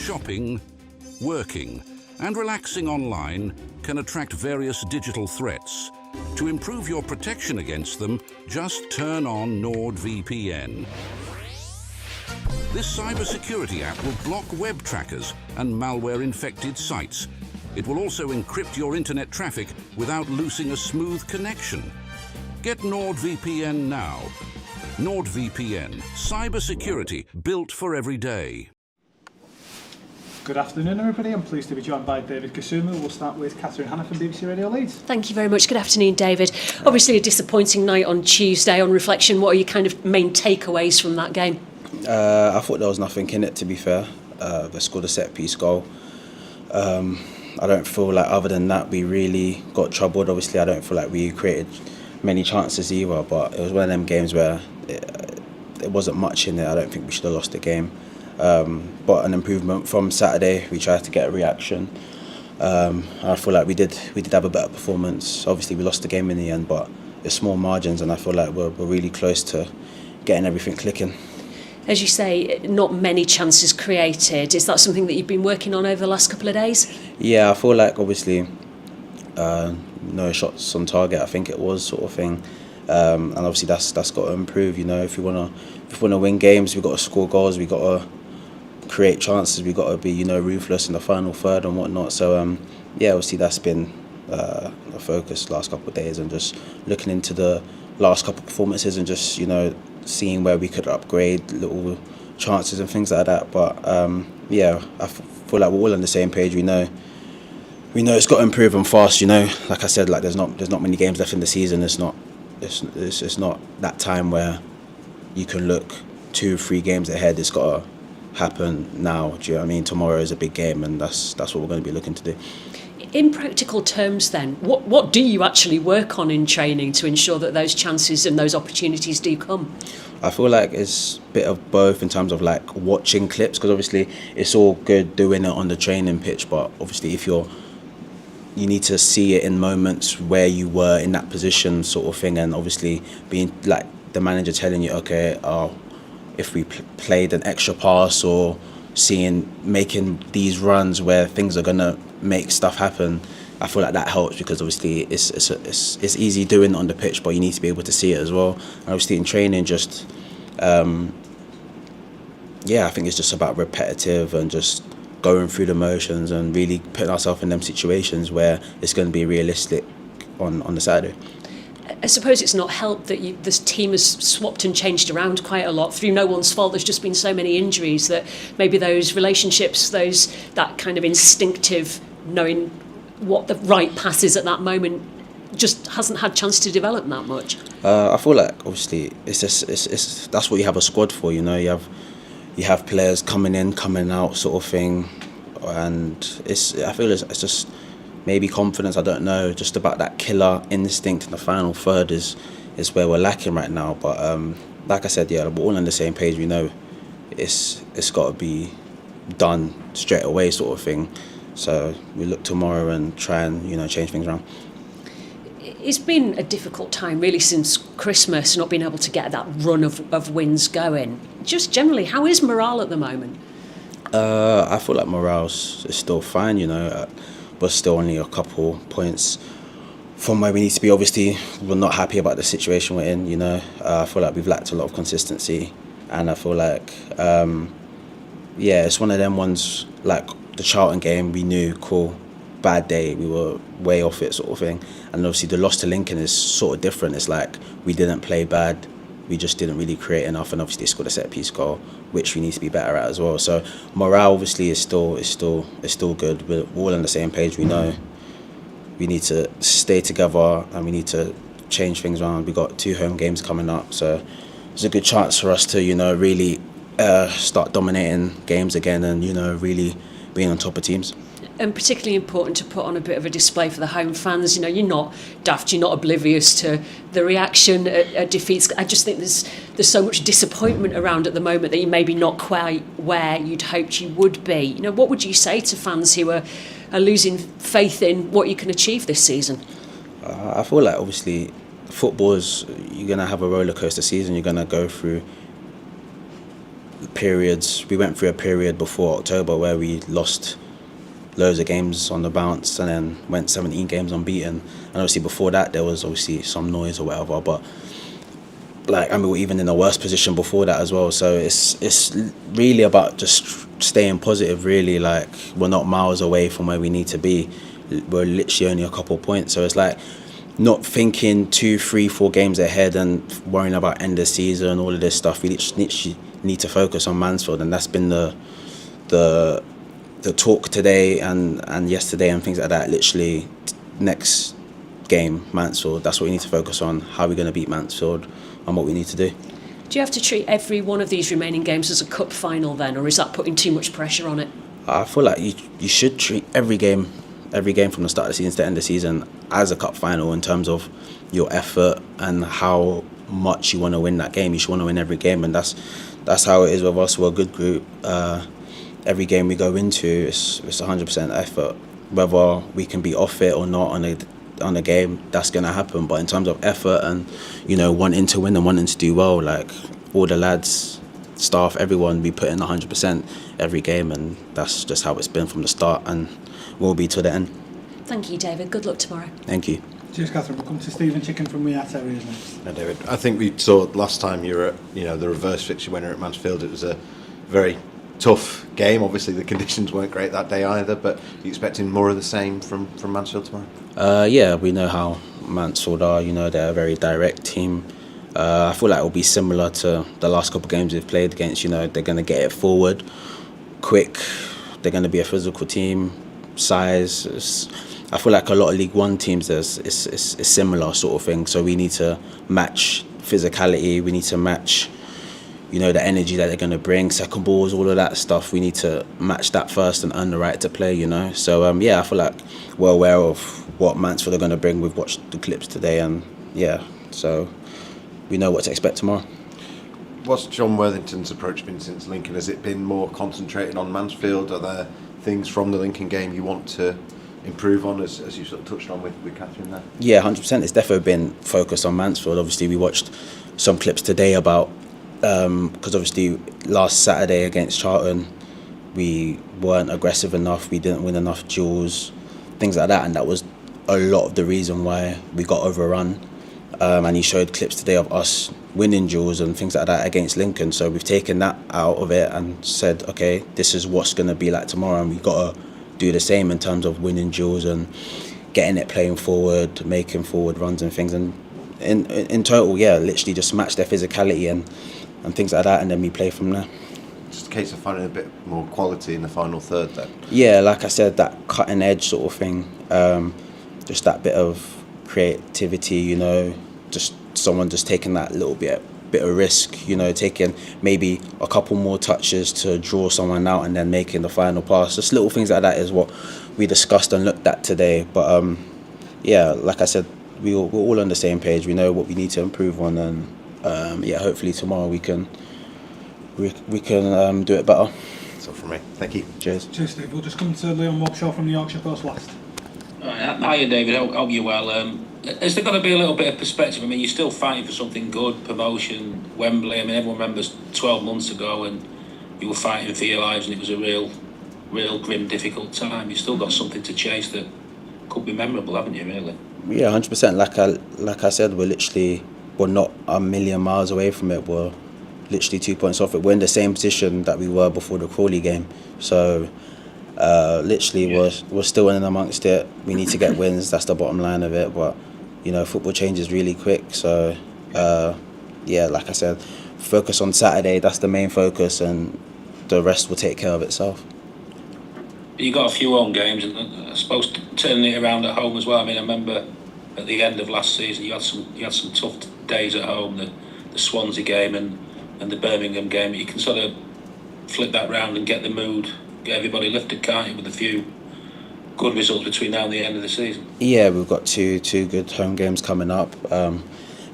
shopping, working, and relaxing online can attract various digital threats. To improve your protection against them, just turn on NordVPN. This cybersecurity app will block web trackers and malware-infected sites. It will also encrypt your internet traffic without losing a smooth connection. Get NordVPN now. NordVPN, cybersecurity built for every day. Good afternoon, everybody. I'm pleased to be joined by David Kasumu. We'll start with Catherine Hannah from BBC Radio Leeds. Thank you very much. Good afternoon, David. Obviously a disappointing night on Tuesday. On reflection, what are your kind of main takeaways from that game? I thought there was nothing in it, to be fair. They scored a set-piece goal. I don't feel like, other than that, we really got troubled. Obviously, I don't feel like we created many chances either, but it was one of them games where there wasn't much in it. I don't think we should have lost the game. But an improvement from Saturday. We tried to get a reaction. I feel like we did have a better performance. Obviously, we lost the game in the end, but it's small margins, and I feel like we're really close to getting everything clicking. As you say, not many chances created. Is that something that you've been working on over the last couple of days? Yeah, I feel like obviously no shots on target, I think it was, sort of thing. And obviously that's got to improve. You know, if we wanna win games, we've got to score goals. We've got to create chances. We've got to be, ruthless in the final third and whatnot. So yeah, obviously that's been a focus the last couple of days, and just looking into the last couple of performances and just seeing where we could upgrade little chances and things like that. But yeah, I feel like we're all on the same page. We know it's got to improve and fast. Like I said, like there's not many games left in the season. It's not that time where you can look 2-3 games ahead. It's got to happen now. Do you know what I mean? Tomorrow is a big game, and that's what we're going to be looking to do. In practical terms then, what do you actually work on in training to ensure that those chances and those opportunities do come? I feel like it's a bit of both in terms of like watching clips, because obviously it's all good doing it on the training pitch, but obviously if you need to see it in moments where you were in that position, sort of thing, and obviously being like the manager telling you, okay, if we played an extra pass, or making these runs where things are gonna make stuff happen. I feel like that helps, because obviously it's easy doing it on the pitch, but you need to be able to see it as well. And obviously in training, just I think it's just about repetitive and just going through the motions and really putting ourselves in them situations where it's going to be realistic on the Saturday. I suppose it's not helped that this team has swapped and changed around quite a lot through no one's fault. There's just been so many injuries that maybe those relationships, that kind of instinctive knowing what the right pass is at that moment, just hasn't had chance to develop that much. I feel like obviously it's that's what you have a squad for. You have players coming in, coming out, sort of thing, and I feel it's just maybe confidence. I don't know, just about that killer instinct in the final third is where we're lacking right now. But like I said, yeah, we're all on the same page. We know it's got to be done straight away, sort of thing. So we look tomorrow and try and change things around. It's been a difficult time really since Christmas, not being able to get that run of wins going. Just generally, how is morale at the moment? I feel like morale is still fine. We're still only a couple points from where we need to be. Obviously, we're not happy about the situation we're in. I feel like we've lacked a lot of consistency, and I feel like it's one of them ones, like the Charlton game. We knew, cool, bad day, we were way off it, sort of thing. And obviously the loss to Lincoln is sort of different. It's like we didn't play bad, we just didn't really create enough, and obviously they scored a set piece goal, which we need to be better at as well. So morale obviously is still good. We're all on the same page. We know we need to stay together and we need to change things around. We got 2 home games coming up, so it's a good chance for us to really start dominating games again, and really being on top of teams. And particularly important to put on a bit of a display for the home fans. You're not daft, you're not oblivious to the reaction at defeats. I just think there's so much disappointment around at the moment that you're maybe not quite where you'd hoped you would be. What would you say to fans who are losing faith in what you can achieve this season? I feel like obviously football is, you're going to have a roller coaster season. You're going to go through periods. We went through a period before October where we lost loads of games on the bounce and then went 17 games unbeaten. And obviously before that there was obviously some noise or whatever, but like, I mean, we're even in a worse position before that as well. So it's really about just staying positive, really. Like, we're not miles away from where we need to be. We're literally only a couple of points. So it's like not thinking 2, 3, 4 games ahead and worrying about end of season and all of this stuff. We literally need to focus on Mansfield, and that's been the talk today and yesterday and things like that. Literally, next game, Mansfield, that's what we need to focus on. How are we going to beat Mansfield and what we need to do. Do you have to treat every one of these remaining games as a cup final then, or is that putting too much pressure on it? I feel like you should treat every game from the start of the season to the end of the season as a cup final in terms of your effort and how much you want to win that game. You should want to win every game, and that's how it is with us. We're a good group. Every game we go into, it's 100% effort. Whether we can be off it or not on a game, that's going to happen. But in terms of effort and, you know, wanting to win and wanting to do well, like, all the lads, staff, everyone, we put in 100% every game, and that's just how it's been from the start and will be to the end. Thank you, David. Good luck tomorrow. Thank you. Cheers, Catherine. We'll come to Stephen Chicken from Wyatt areas next. Hi, David. I think we saw last time you were at, the reverse fixture winner at Mansfield. It was a very tough game. Obviously, the conditions weren't great that day either, but are you expecting more of the same from Mansfield tomorrow? Yeah, we know how Mansfield are. They're a very direct team. I feel like it will be similar to the last couple of games we've played against. They're going to get it forward quick. They're going to be a physical team. Size. I feel like a lot of League One teams, it's similar sort of thing. So we need to match physicality. We need to match, the energy that they're going to bring, second balls, all of that stuff. We need to match that first and earn the right to play, So, I feel like we're aware of what Mansfield are going to bring. We've watched the clips today, and, so we know what to expect tomorrow. What's Jon Worthington's approach been since Lincoln? Has it been more concentrated on Mansfield? Are there things from the Lincoln game you want to improve on, as you sort of touched on with Catherine there? Yeah, 100%. It's definitely been focused on Mansfield. Obviously, we watched some clips today about, because obviously last Saturday against Charlton, we weren't aggressive enough, we didn't win enough duels, things like that, and that was a lot of the reason why we got overrun. And he showed clips today of us winning duels and things like that against Lincoln. So we've taken that out of it and said, okay, this is what's going to be like tomorrow, and we've got to do the same in terms of winning duels and getting it, playing forward, making forward runs and things. And in total, literally just match their physicality and things like that, and then we play from there. Just a case of finding a bit more quality in the final third then? Yeah, like I said, that cutting edge sort of thing, just that bit of creativity, just someone just taking that little bit of risk, taking maybe a couple more touches to draw someone out and then making the final pass. Just little things like that is what we discussed and looked at today. But like I said, we're all on the same page. We know what we need to improve on, and hopefully tomorrow we can do it better. That's all from me. Thank you. Cheers. Cheers, Steve. We'll just come to Leon Walkshaw from the Yorkshire Post last. Hiya, David. Hope you're well. Has there got to be a little bit of perspective? I mean, you're still fighting for something good, promotion, Wembley. I mean, everyone remembers 12 months ago and you were fighting for your lives and it was a real grim, difficult time. You've still got something to chase that could be memorable, haven't you, really? Yeah, 100%. Like I said, we're not a million miles away from it. We're literally 2 points off it. We're in the same position that we were before the Crawley game. So we're still in amongst it. We need to get wins. That's the bottom line of it. But football changes really quick. So like I said, focus on Saturday. That's the main focus, and the rest will take care of itself. You got a few home games, and I suppose turning it around at home as well. I mean, I remember at the end of last season, you had some tough days at home. The Swansea game and the Birmingham game. You can sort of flip that round and get the mood, get everybody lifted, can't you, with a few good results between now and the end of the season? Yeah, we've got two good home games coming up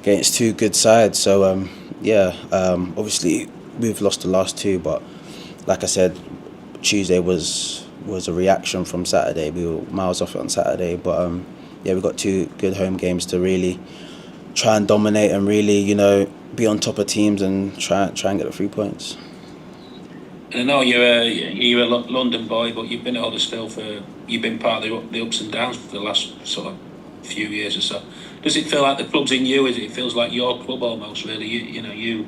against two good sides. So obviously we've lost the last two, but like I said, Tuesday was a reaction from Saturday. We were miles off it on Saturday, but we've got two good home games to really try and dominate and really be on top of teams and try and get the 3 points. I know you're a London boy, but you've been at Huddersfield you've been part of the ups and downs for the last sort of few years or so. Does it feel like the club's in you? It feels like your club almost, really? You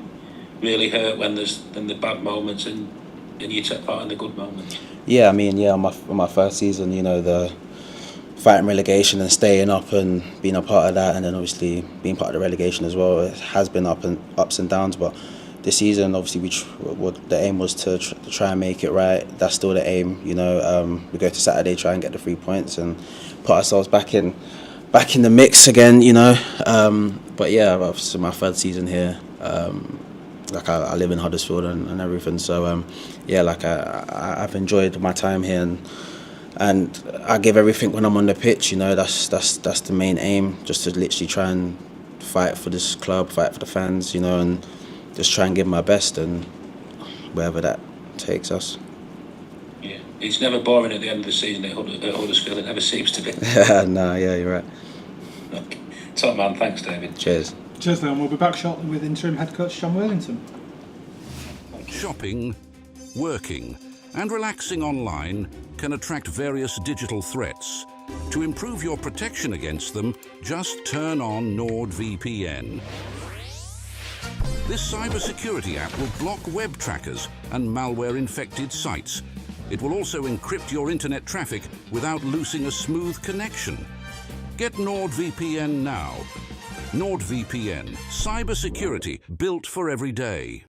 really hurt when there's the bad moments and you take part in the good moments. Yeah, I mean, on my first season, the fighting relegation and staying up and being a part of that, and then obviously being part of the relegation as well. It has been ups and downs, but this season, obviously, the aim was to try and make it right. That's still the aim, We go to Saturday, try and get the 3 points and put ourselves back in the mix again, But yeah, obviously my third season here. I live in Huddersfield and everything, so I've enjoyed my time here, and I give everything when I'm on the pitch. That's the main aim, just to literally try and fight for this club, fight for the fans, and just try and give my best, and wherever that takes us. Yeah, it's never boring at the end of the season at Huddersfield. It never seems to be. No, yeah, you're right. Okay. Top man, thanks, David. Cheers. Cheers, then. We'll be back shortly with interim head coach Jon Worthington. Shopping, working, and relaxing online can attract various digital threats. To improve your protection against them, just turn on NordVPN. This cybersecurity app will block web trackers and malware-infected sites. It will also encrypt your internet traffic without losing a smooth connection. Get NordVPN now. NordVPN, cybersecurity built for every day.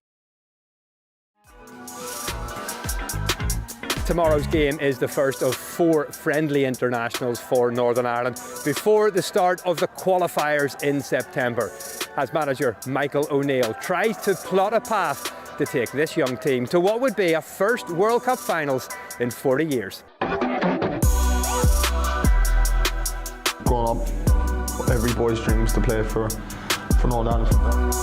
Tomorrow's game is the first of 4 friendly internationals for Northern Ireland before the start of the qualifiers in September, as manager Michael O'Neill tries to plot a path to take this young team to what would be a first World Cup finals in 40 years. Growing up, every boy's dream was to play for Northern Ireland.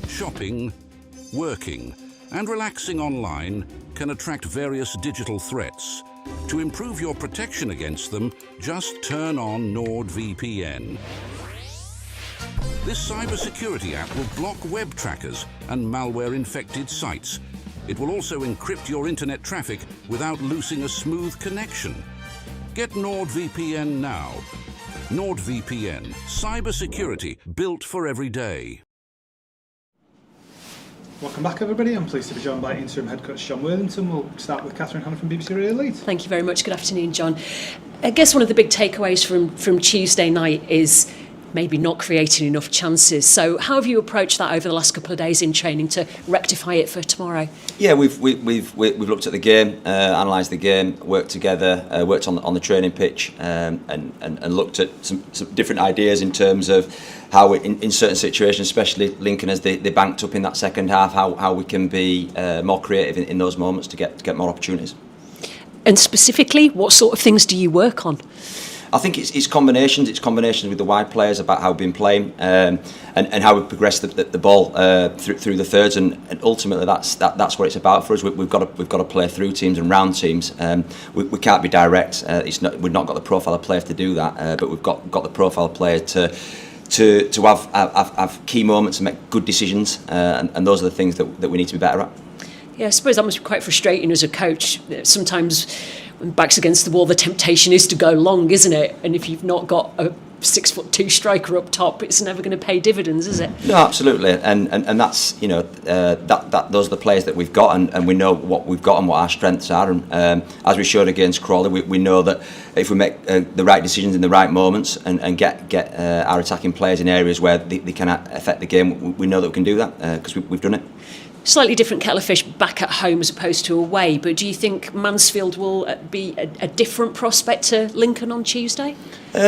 Shopping, working, and relaxing online can attract various digital threats. To improve your protection against them, just turn on NordVPN. This cybersecurity app will block web trackers and malware-infected sites. It will also encrypt your internet traffic without losing a smooth connection. Get NordVPN now. NordVPN, cybersecurity built for every day. Welcome back, everybody. I'm pleased to be joined by interim head coach Jon Worthington. We'll start with Catherine Hanna from BBC Radio Leeds. Thank you very much. Good afternoon, John. I guess one of the big takeaways from Tuesday night is maybe not creating enough chances. So how have you approached that over the last couple of days in training to rectify it for tomorrow? Yeah, we've looked at the game, analysed the game, worked together, worked on the training pitch, and looked at some different ideas in terms of how in certain situations, especially Lincoln as they banked up in that second half, how we can be more creative in those moments to get more opportunities. And specifically, what sort of things do you work on? I think it's combinations. It's combinations with the wide players about how we've been playing and how we've progressed the ball through the thirds, and ultimately that's what it's about for us. We've got to play through teams and round teams. We can't be direct. We've not got the profile of players to do that, but we've got the profile of players to have key moments and make good decisions, and those are the things that we need to be better at. Yeah, I suppose that must be quite frustrating as a coach. Sometimes when back's against the wall, the temptation is to go long, isn't it? And if you've not got a 6'2" striker up top, it's never going to pay dividends, is it? No, absolutely. And that's that those are the players that we've got, and we know what we've got and what our strengths are. And as we showed against Crawley, we know that if we make the right decisions in the right moments and get our attacking players in areas where they can affect the game, we know that we can do that because we've done it. Slightly different kettle of fish back at home as opposed to away, but do you think Mansfield will be a different prospect to Lincoln on Tuesday?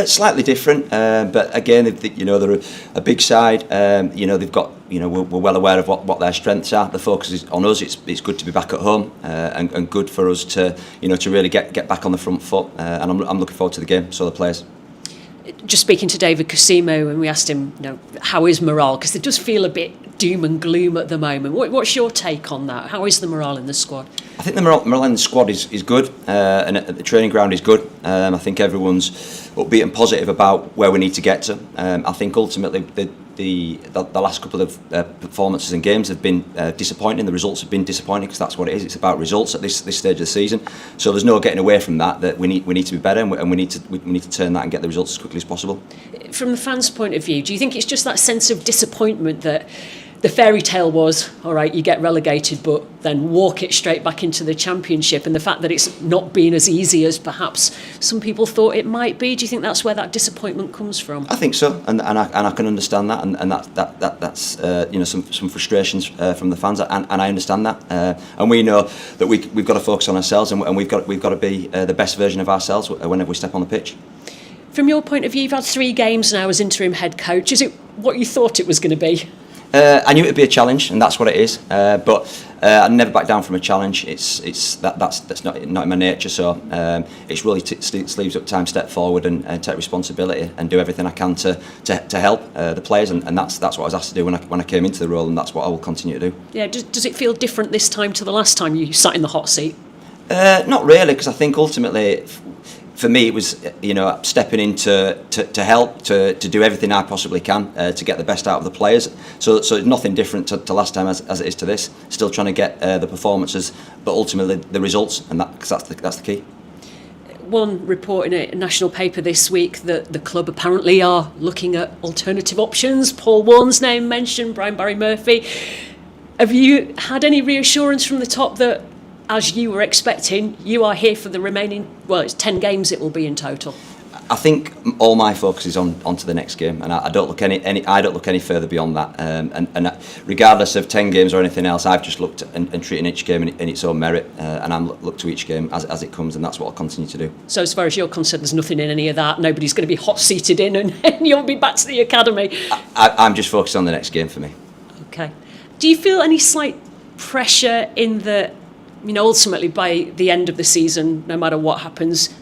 Slightly different, but again, they're a big side. They've got, we're well aware of what their strengths are. The focus is on us. It's good to be back at home and good for us to really get back on the front foot. And I'm looking forward to the game. So the players. Just speaking to David Kasumu, and we asked him, how is morale? Because it does feel a bit doom and gloom at the moment. What's your take on that? How is the morale in the squad? I think the morale in the squad is good, and at the training ground is good. I think everyone's upbeat and positive about where we need to get to. I think ultimately the last couple of performances and games have been disappointing. The results have been disappointing because that's what it is. It's about results at this stage of the season. So there's no getting away from that. That we need to be better, and we need to turn that and get the results as quickly as possible. From the fans' point of view, do you think it's just that sense of disappointment that the fairy tale was, all right, you get relegated, but then walk it straight back into the Championship, and the fact that it's not been as easy as perhaps some people thought it might be? Do you think that's where that disappointment comes from? I think so, and I can understand that, and that's some frustrations from the fans, and I understand that, and we know that we've got to focus on ourselves, and we've got to be the best version of ourselves whenever we step on the pitch. From your point of view, you've had 3 games now as interim head coach. Is it what you thought it was going to be? I knew it'd be a challenge, and that's what it is. But I never back down from a challenge. That's not in my nature. So it's really sleeves up time, step forward, and take responsibility, and do everything I can to help the players. And that's what I was asked to do when I came into the role, and that's what I will continue to do. Yeah. Does it feel different this time to the last time you sat in the hot seat? Not really, because I think ultimately, for me, it was stepping in to help, to do everything I possibly can to get the best out of the players. So nothing different to last time as it is to this. Still trying to get the performances, but ultimately the results, and that's the key. One report in a national paper this week that the club apparently are looking at alternative options. Paul Warne's name mentioned, Brian Barry Murphy. Have you had any reassurance from the top that, as you were expecting, you are here for the remaining, it's 10 games it will be in total? I think all my focus is onto the next game, and I don't look any further beyond that. And regardless of 10 games or anything else, I've just looked and treating each game in its own merit, and I'm look to each game as it comes, and that's what I'll continue to do. So as far as you're concerned, there's nothing in any of that. Nobody's going to be hot seated in, and you'll be back to the academy. I'm just focused on the next game for me. Okay. Do you feel any slight pressure in the? Ultimately, by the end of the season, no matter what happens,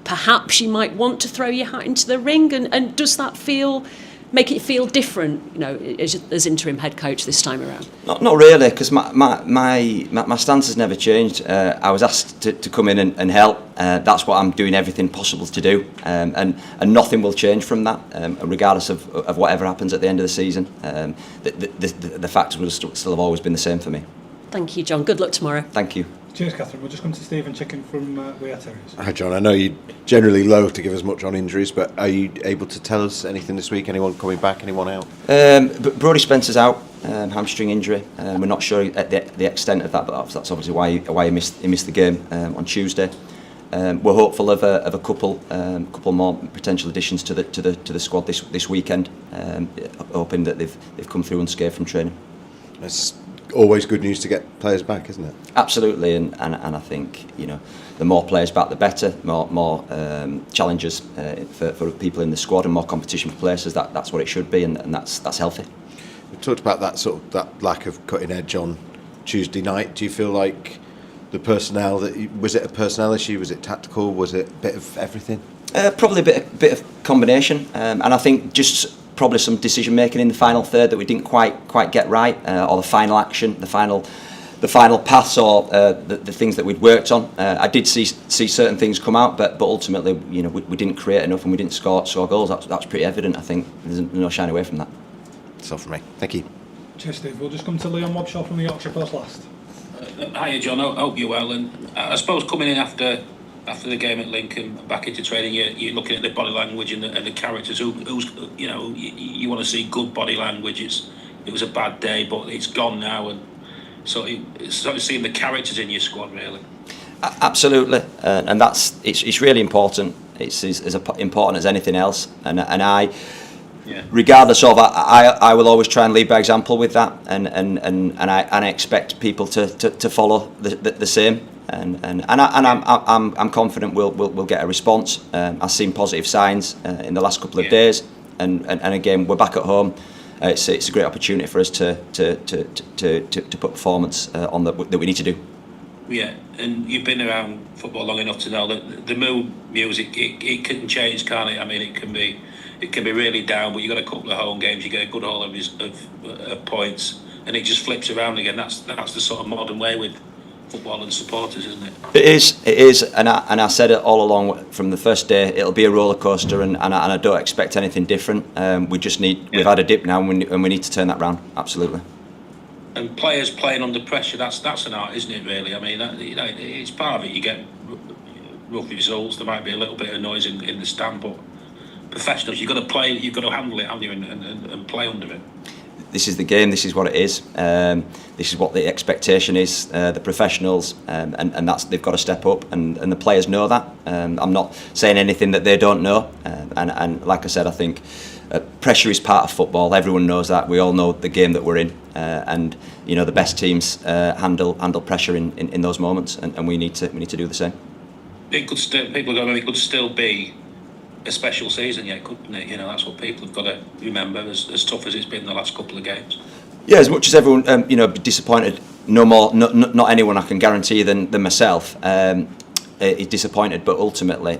perhaps you might want to throw your hat into the ring, and does that make it feel different, as interim head coach this time around? Not really, because my stance has never changed. I was asked to come in and help. That's what I'm doing everything possible to do, and nothing will change from that, regardless of whatever happens at the end of the season. The factors will still have always been the same for me. Thank you, John. Good luck tomorrow. Thank you. Cheers, Catherine. We'll just come to Stephen Chicken from We Are Terriers. Hi, John. I know you're generally loath to give us much on injuries, but are you able to tell us anything this week? Anyone coming back? Anyone out? Brody Spencer's out, hamstring injury. We're not sure at the extent of that, but that's obviously why he missed the game on Tuesday. We're hopeful of a couple more potential additions to the squad this weekend, hoping that they've come through unscathed from training. It's always good news to get players back, isn't it? Absolutely, and I think the more players back, the better. More challenges for people in the squad, and more competition for places. That's what it should be, and that's healthy. We talked about that lack of cutting edge on Tuesday night. Do you feel like the personnel, was it a personnel issue? Was it tactical? Was it a bit of everything? Probably a bit of combination, and I think just probably some decision making in the final third that we didn't quite get right, or the final action, the final pass, or the things that we'd worked on. I did see certain things come out, but ultimately, we didn't create enough, and we didn't score goals. That's pretty evident. I think there's no shine away from that. That's all from me. Thank you. Cheers, Steve. We'll just come to Leon Mobshaw from the Yorkshire Post last. Hiya, John. I hope you're well. And I suppose coming in after the game at Lincoln, back into training, you're looking at the body language and the characters. You want to see good body language. It was a bad day, but it's gone now, and so it's sort of seeing the characters in your squad, really. Absolutely, and it's really important. It's as important as anything else, and I regardless of, I will always try and lead by example with that, and I expect people to follow the same. And I'm confident we'll get a response. I've seen positive signs in the last couple of days, and again, we're back at home. It's a great opportunity for us to put performance on that we need to do. Yeah, and you've been around football long enough to know that the mood music it can change, can't it? I mean, it can be really down, but you got a couple of home games, you get a good haul of points, and it just flips around again. That's the sort of modern way with football and supporters, isn't it? It is, and I said it all along from the first day. It'll be a roller coaster, and I don't expect anything different. We've had a dip now, and we need to turn that round. Absolutely. And players playing under pressure, that's an art, isn't it? Really, I mean, it's part of it. You get rough results. There might be a little bit of noise in the stand, but professionals, you've got to play. You've got to handle it, haven't you, and play under it. This is the game. This is what it is. This is what the expectation is. The professionals, and that's they've got to step up, and the players know that. I'm not saying anything that they don't know. And like I said, I think pressure is part of football. Everyone knows that. We all know the game that we're in, and you know the best teams handle pressure in those moments, and we need to do the same. It could still, people go, it could still be a special season yet, couldn't it? You know, that's what people have got to remember, as tough as it's been the last couple of games. Yeah, as much as everyone, be disappointed, not anyone I can guarantee than myself is disappointed, but ultimately,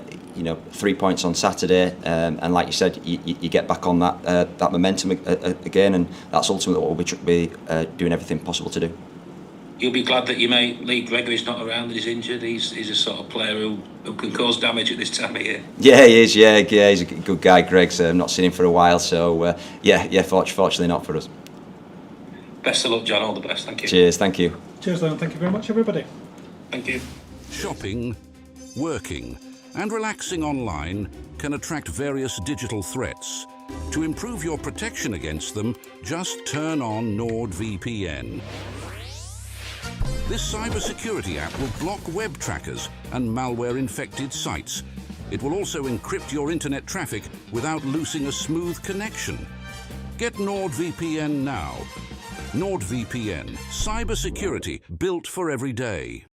3 points on Saturday, and like you said, you get back on that momentum again, and that's ultimately what we'll be doing everything possible to do. You'll be glad that your mate Lee Gregory's not around, that he's injured. He's a sort of player who can cause damage at this time of year. Yeah, he is. Yeah, he's a good guy, Greg's. Not seen him for a while, so fortunately not for us. Best of luck, John. All the best. Thank you. Cheers. Thank you. Cheers, Leon. Thank you very much, everybody. Thank you. Shopping, working, and relaxing online can attract various digital threats. To improve your protection against them, just turn on NordVPN. This cybersecurity app will block web trackers and malware-infected sites. It will also encrypt your internet traffic without losing a smooth connection. Get NordVPN now. NordVPN, cybersecurity built for every day.